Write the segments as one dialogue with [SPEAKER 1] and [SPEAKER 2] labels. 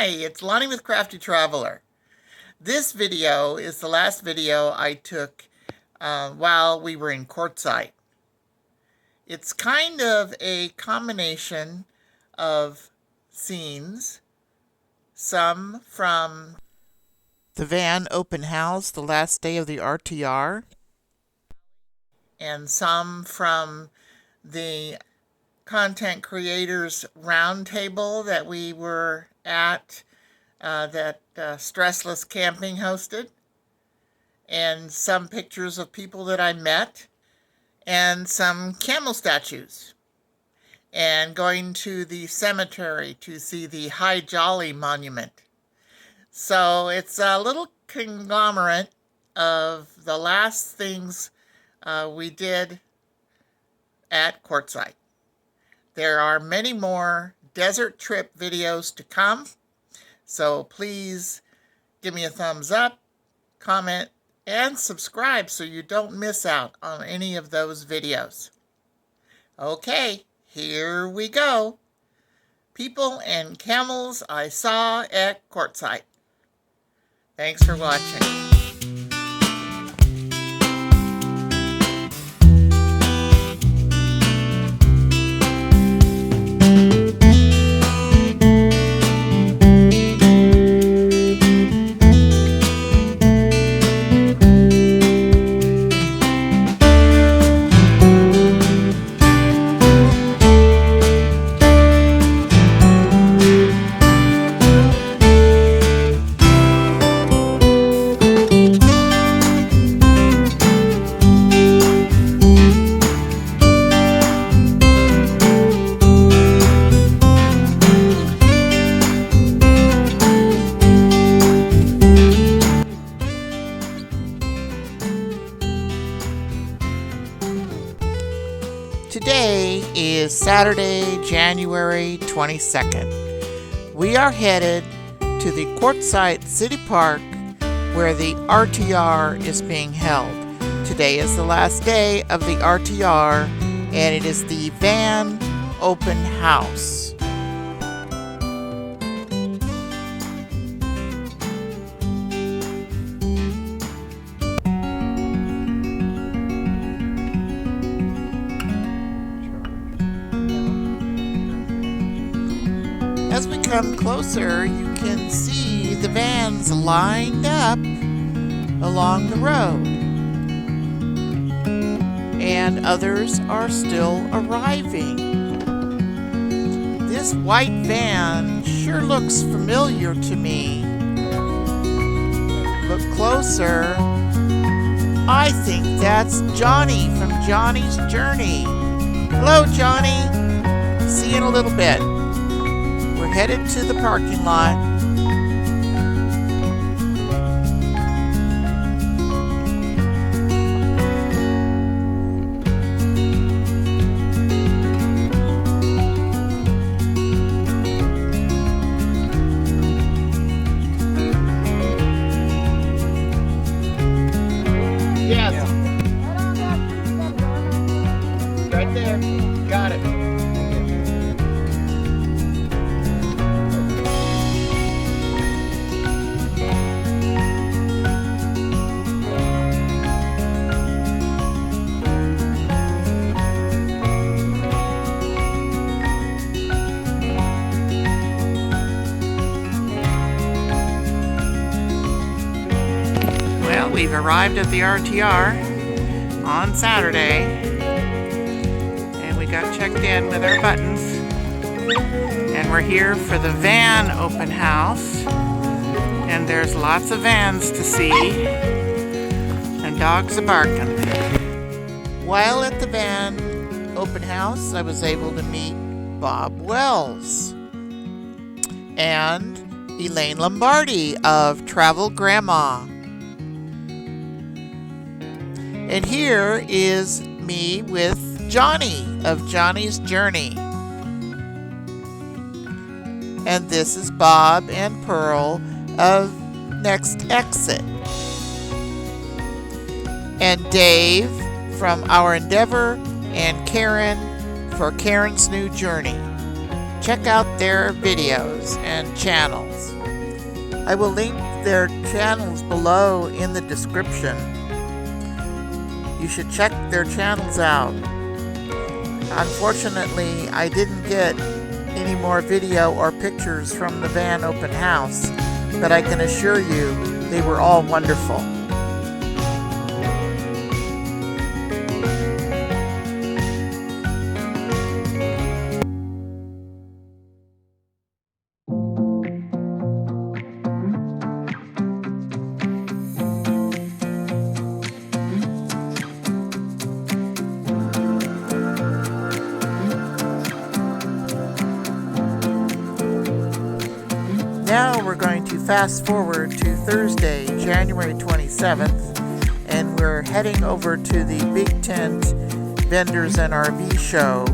[SPEAKER 1] Hi, it's Lonnie with Crafty Traveler. This video is the last video I took while we were in Quartzsite. It's kind of a combination of scenes, some from the van open house the last day of the RTR, and some from the content creators roundtable that we were at that Stressless Camping hosted, and some pictures of people that I met, and some camel statues, and going to the cemetery to see the High Jolly monument. So it's a little conglomerate of the last things we did at Quartzsite. There are many more desert trip videos to come, so please give me a thumbs up, comment, and subscribe so you don't miss out on any of those videos. Okay, here we go. People and camels I saw at Quartzsite. Thanks for watching. Today is Saturday, January 22nd. We are headed to the Quartzsite City Park where the RTR is being held. Today is the last day of the RTR and it is the van open house. As we come closer, you can see the vans lined up along the road, and others are still arriving. This white van sure looks familiar to me. Look closer. I think that's Johnny from Johnny's Journey. Hello, Johnny. See you in a little bit. We're headed to the parking lot. Yes. Right there. Got it. We've arrived at the RTR on Saturday, and we got checked in with our buttons, and we're here for the van open house, and there's lots of vans to see, and dogs are barking. While at the van open house, I was able to meet Bob Wells and Elaine Lombardi of Travel Grandma. And here is me with Johnny of Johnny's Journey. And this is Bob and Pearl of Next Exit. And Dave from Our Endeavor, and Karen for Karen's New Journey. check out their videos and channels. I will link their channels below in the description. You should check their channels out. Unfortunately, I didn't get any more video or pictures from the van open house, but I can assure you they were all wonderful. Now we're going to fast forward to Thursday, January 27th, and we're heading over to the Big Tent Vendors and RV Show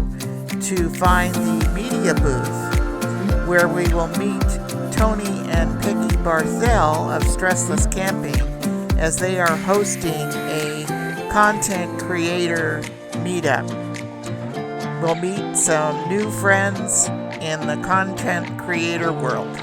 [SPEAKER 1] to find the media booth, where we will meet Tony and Peggy Barthel of Stressless Camping as they are hosting a content creator meetup. We'll meet some new friends in the content creator world.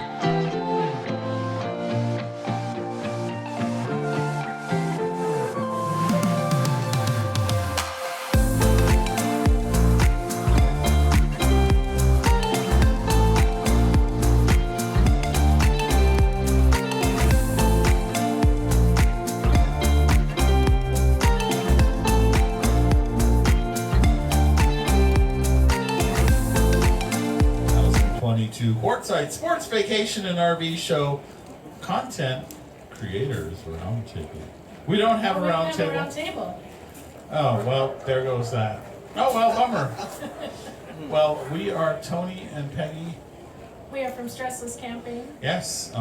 [SPEAKER 2] Quartzsite Sports Vacation and RV Show Content Creators Roundtable. We don't have a roundtable. Oh, well, there goes that. Oh, well, bummer. Well, we are Tony and Peggy.
[SPEAKER 3] We are from Stressless Camping.
[SPEAKER 2] Yes.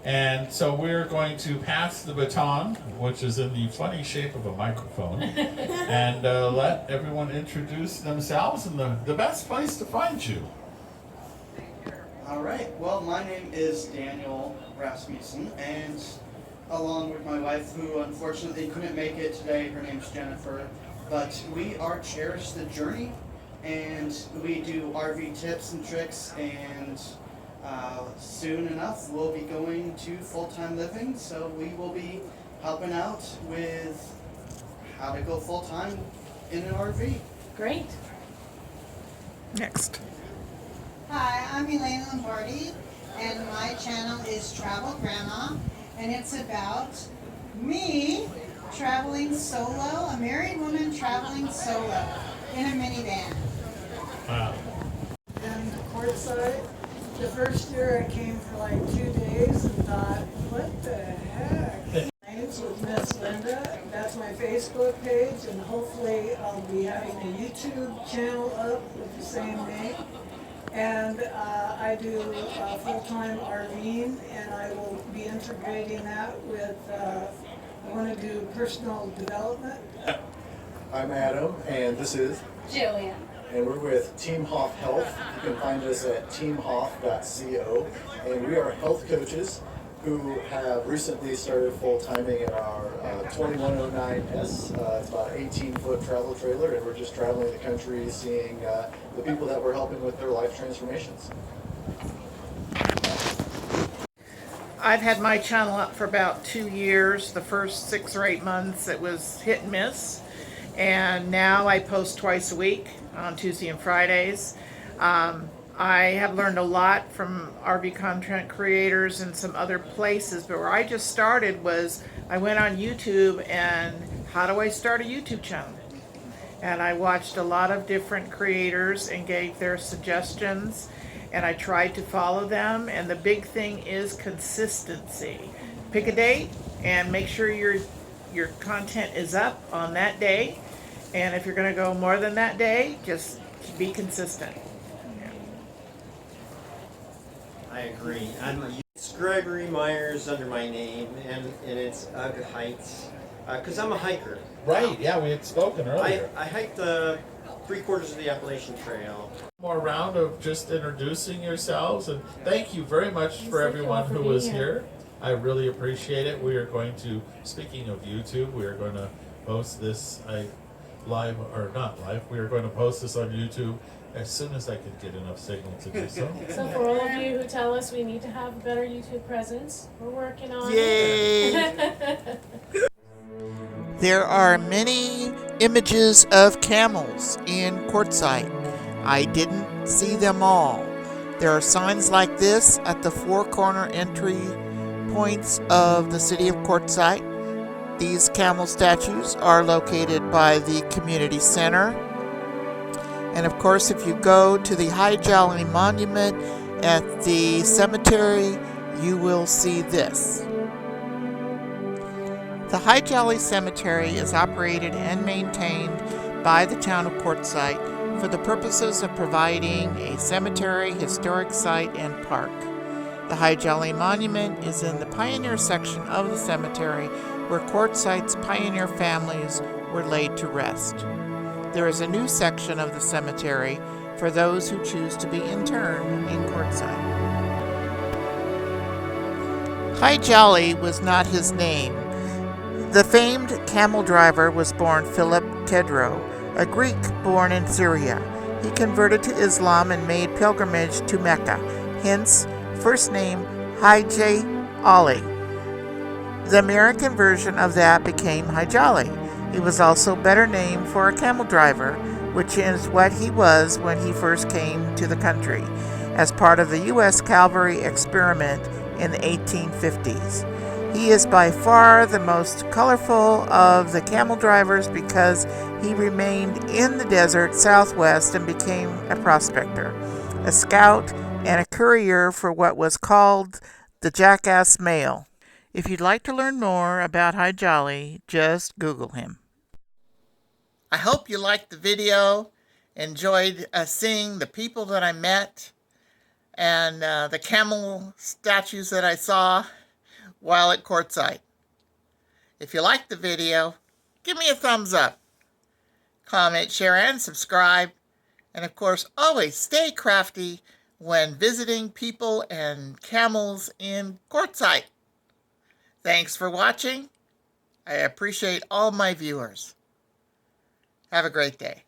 [SPEAKER 2] And so we're going to pass the baton, which is in the funny shape of a microphone, and let everyone introduce themselves and the best place to find you.
[SPEAKER 4] All right, well, my name is Daniel Rasmussen, and along with my wife, who unfortunately couldn't make it today, her name's Jennifer, but we are Cherish the Journey, and we do RV tips and tricks, and soon enough we'll be going to full-time living, so we will be helping out with how to go full-time in an RV.
[SPEAKER 3] Great.
[SPEAKER 1] Next.
[SPEAKER 5] Hi, I'm Elaine Lombardi, and my channel is Travel Grandma, and it's about me traveling solo, a married woman traveling solo in a minivan.
[SPEAKER 2] Wow.
[SPEAKER 6] And Quartzsite, the first year I came for like 2 days and thought, what the heck? Names with Miss Linda, that's my Facebook page, and hopefully I'll be having a YouTube channel up with the same name. And I do full-time RVing, and I will be integrating that with, I want to do personal development.
[SPEAKER 7] I'm Adam, and this is
[SPEAKER 3] Julia.
[SPEAKER 7] and we're with Team Hoff Health. You can find us at teamhoff.co, and we are health coaches who have recently started full-timing in our 2109S. It's about an 18-foot travel trailer, and we're just traveling the country seeing the people that we're helping with their life transformations.
[SPEAKER 1] I've had my channel up for about 2 years. The first 6 or 8 months it was hit and miss, and now I post twice a week on Tuesday and Fridays. I have learned a lot from RV content creators and some other places, but where I just started was I went on YouTube and how do I start a YouTube channel? And I watched a lot of different creators and gave their suggestions, and I tried to follow them, and the big thing is consistency. Pick a date and make sure your content is up on that day, and if you're going to go more than that day, just be consistent.
[SPEAKER 8] I agree. It's Gregory Myers under my name, and it's Ugg Heights, because I'm a hiker.
[SPEAKER 2] Right, yeah, we had spoken earlier.
[SPEAKER 8] I hiked the 3/4 of the Appalachian Trail.
[SPEAKER 2] More round of just introducing yourselves, and thank you very much for everyone who was here. I really appreciate it. We are going to, speaking of YouTube, we are going to post this live, or not live, we are going to post this on YouTube as soon as I could get enough signal to do so.
[SPEAKER 3] So for all of you who tell us we need to have a better YouTube presence, we're working on
[SPEAKER 1] Yay!
[SPEAKER 3] it.
[SPEAKER 1] There are many images of camels in Quartzsite. I didn't see them all. There are signs like this at the four corner entry points of the city of Quartzsite. These camel statues are located by the community center. And of course, if you go to the High Jolly Monument at the cemetery, you will see this. The High Jolly Cemetery is operated and maintained by the town of Quartzsite for the purposes of providing a cemetery, historic site, and park. The High Jolly Monument is in the pioneer section of the cemetery where Quartzsite's pioneer families were laid to rest. There is a new section of the cemetery for those who choose to be interned in Quartzsite. High Jolly was not his name. The famed camel driver was born Philip Tedro, a Greek born in Syria. He converted to Islam and made pilgrimage to Mecca, hence first name Haji Ali. The American version of that became High Jolly. It was also better named for a camel driver, which is what he was when he first came to the country, as part of the U.S. cavalry experiment in the 1850s. He is by far the most colorful of the camel drivers because he remained in the desert southwest and became a prospector, a scout, and a courier for what was called the jackass mail. If you'd like to learn more about High Jolly, just Google him. I hope you liked the video, enjoyed seeing the people that I met, and the camel statues that I saw while at Quartzsite. If you liked the video, give me a thumbs up. Comment, share, and subscribe. And of course, always stay crafty when visiting people and camels in Quartzsite. Thanks for watching. I appreciate all my viewers. Have a great day.